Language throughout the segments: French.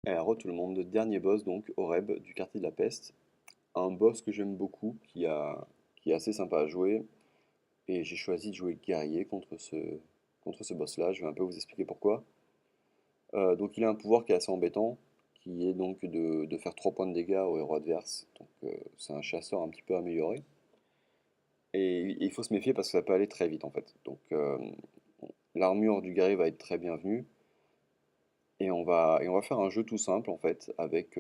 Et alors, tout le monde, dernier boss donc, Oreb du quartier de la peste. Un boss que j'aime beaucoup, qui est assez sympa à jouer. Et j'ai choisi de jouer guerrier contre ce boss-là. Je vais un peu vous expliquer pourquoi. Donc il a un pouvoir qui est assez embêtant, qui est donc de faire 3 points de dégâts au héros adverse. Donc c'est un chasseur un petit peu amélioré. Et il faut se méfier parce que ça peut aller très vite en fait. Donc l'armure du guerrier va être très bienvenue. Et on va faire un jeu tout simple en fait, avec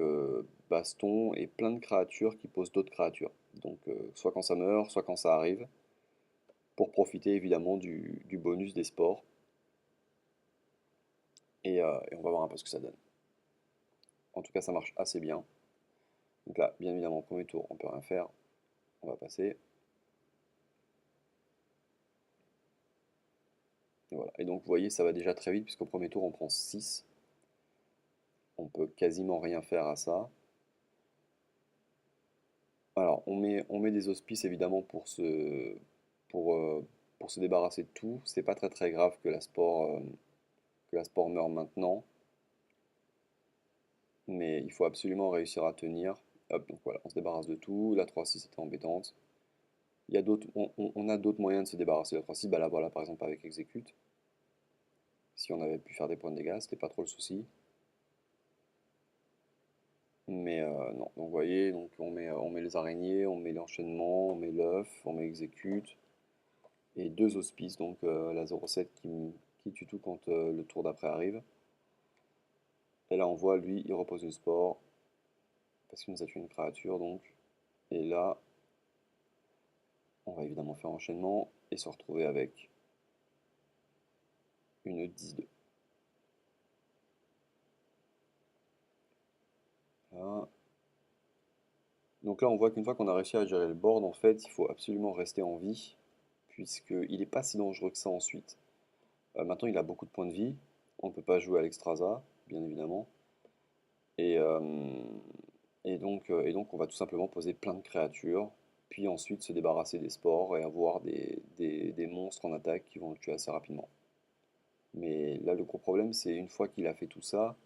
baston et plein de créatures qui posent d'autres créatures. Donc soit quand ça meurt, soit quand ça arrive, pour profiter évidemment du bonus des sports. Et on va voir un peu ce que ça donne. En tout cas, ça marche assez bien. Donc là, bien évidemment, au premier tour, on peut rien faire. On va passer. Et voilà. Et donc, vous voyez, ça va déjà très vite, puisqu'au premier tour, on prend 6. On peut quasiment rien faire à ça. Alors, on met des auspices, évidemment, pour, euh, pour se débarrasser de tout. C'est pas très très grave que la spore meure maintenant. Mais il faut absolument réussir à tenir. Hop, donc voilà, on se débarrasse de tout. La 3-6 était embêtante. Il y a d'autres, on a d'autres moyens de se débarrasser de la 3-6. Bah là, voilà, par exemple, avec Execute. Si on avait pu faire des points de dégâts, c'était pas trop le souci. Mais non, donc vous voyez, donc on met les araignées, on met l'enchaînement, on met l'œuf, on met exécute, et deux auspices, donc la 07 qui tue tout quand le tour d'après arrive. Et là on voit, lui, il repose une spore, parce qu'il nous a tué une créature, donc. Et là, on va évidemment faire enchaînement, et se retrouver avec une 10-2. Là. Donc là on voit qu'une fois qu'on a réussi à gérer le board, en fait, il faut absolument rester en vie, puisqu'il n'est pas si dangereux que ça ensuite. Maintenant, il a beaucoup de points de vie. On ne peut pas jouer à l'exstrasa, bien évidemment. Et, euh, et donc, on va tout simplement poser plein de créatures, puis ensuite se débarrasser des spores et avoir des monstres en attaque qui vont le tuer assez rapidement. Mais là, le gros problème, c'est une fois qu'il a fait tout ça,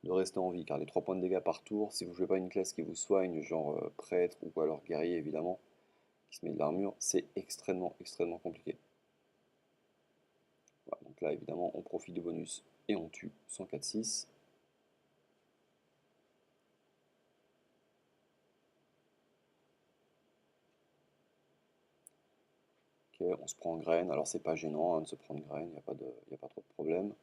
de rester en vie, car les 3 points de dégâts par tour, si vous jouez pas une classe qui vous soigne, genre prêtre ou alors guerrier évidemment, qui se met de l'armure, c'est extrêmement, extrêmement compliqué. Voilà, donc là, évidemment, on profite du bonus et on tue 104-6. Ok, on se prend en graine. Alors c'est pas gênant hein, de se prendre graine, y a pas trop de problème.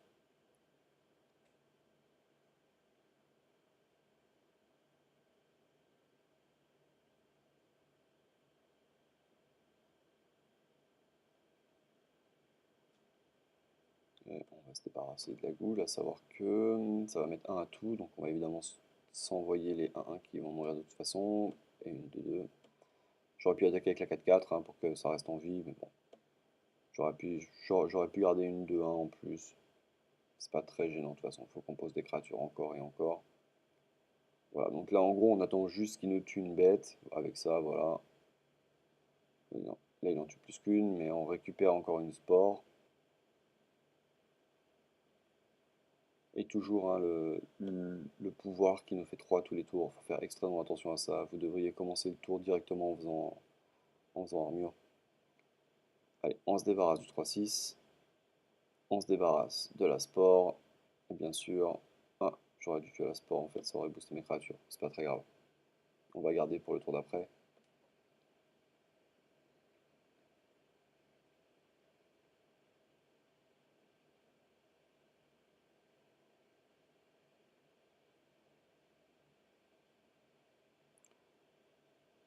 Et on va se débarrasser de la goule, à savoir que ça va mettre un à tout, donc on va évidemment s'envoyer les 1-1 qui vont mourir de toute façon, et une 2-2. J'aurais pu attaquer avec la 4-4 hein, pour que ça reste en vie, mais bon. J'aurais pu garder une 2-1 en plus. C'est pas très gênant de toute façon, il faut qu'on pose des créatures encore et encore. Voilà, donc là en gros on attend juste qu'il nous tue une bête. Avec ça, voilà. Non, là il en tue plus qu'une, mais on récupère encore une spore. Et toujours hein, le pouvoir qui nous fait 3 tous les tours. Il faut faire extrêmement attention à ça. Vous devriez commencer le tour directement en faisant armure. Allez, on se débarrasse du 3-6. On se débarrasse de la spore. Et bien sûr... Ah, j'aurais dû tuer la spore en fait, ça aurait boosté mes créatures. C'est pas très grave. On va garder pour le tour d'après.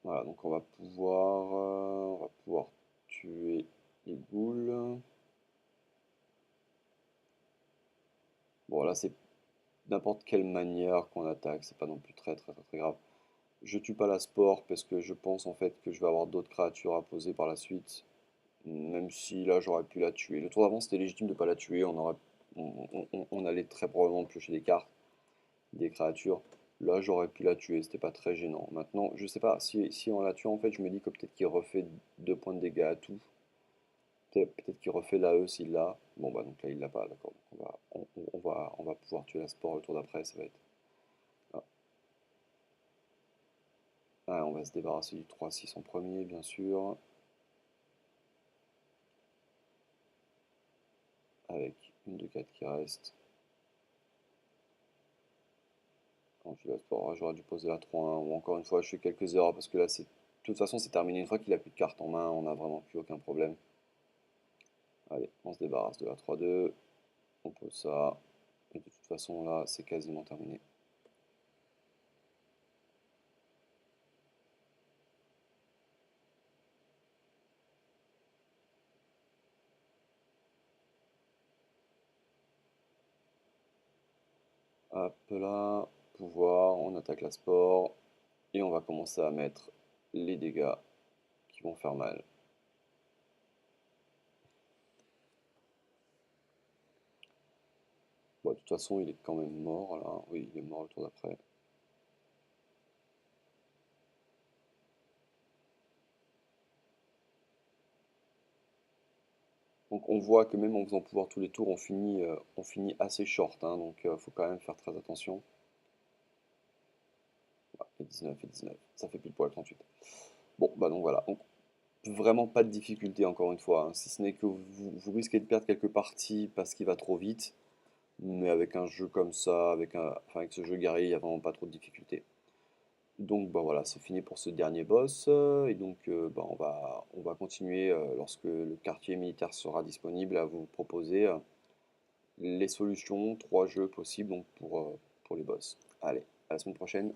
Voilà, donc on va pouvoir tuer les ghouls. Bon, là, c'est n'importe quelle manière qu'on attaque, c'est pas non plus très très très très grave. Je tue pas la spore parce que je pense en fait que je vais avoir d'autres créatures à poser par la suite. Même si là j'aurais pu la tuer. Le tour d'avant c'était légitime de pas la tuer, on allait très probablement piocher des cartes, des créatures. Là j'aurais pu la tuer, c'était pas très gênant. Maintenant, je sais pas, si on la tue en fait, je me dis que peut-être qu'il refait 2 points de dégâts à tout. Peut-être qu'il refait l'AE s'il l'a. Bon bah donc là il l'a pas, d'accord. Donc on va pouvoir tuer la spore le tour d'après, ça va être Ah, on va se débarrasser du 3-6 en premier, bien sûr, avec une 2-4 qui reste. Non, j'aurais dû poser la 3-1, ou encore une fois, je fais quelques erreurs, parce que là, de toute façon, c'est terminé. Une fois qu'il a plus de cartes en main, on n'a vraiment plus aucun problème. Allez, on se débarrasse de la 3-2, on pose ça, et de toute façon, là, c'est quasiment terminé. Hop là, pouvoir, on attaque la sport, et on va commencer à mettre les dégâts qui vont faire mal. Bon, de toute façon, il est quand même mort là. Oui, il est mort le tour d'après. Donc on voit que même en faisant pouvoir tous les tours, on finit assez short, hein, donc faut quand même faire très attention. Ah, et 19 et 19, ça fait pile poil 38. Bon, bah donc voilà. Donc, vraiment pas de difficulté encore une fois, hein, si ce n'est que vous risquez de perdre quelques parties parce qu'il va trop vite, mais avec un jeu comme ça, enfin, avec ce jeu guerrier, il n'y a vraiment pas trop de difficulté. Donc bah voilà, c'est fini pour ce dernier boss, et donc bah, on va continuer lorsque le quartier militaire sera disponible à vous proposer les solutions, 3 jeux possibles donc pour les boss. Allez, à la semaine prochaine.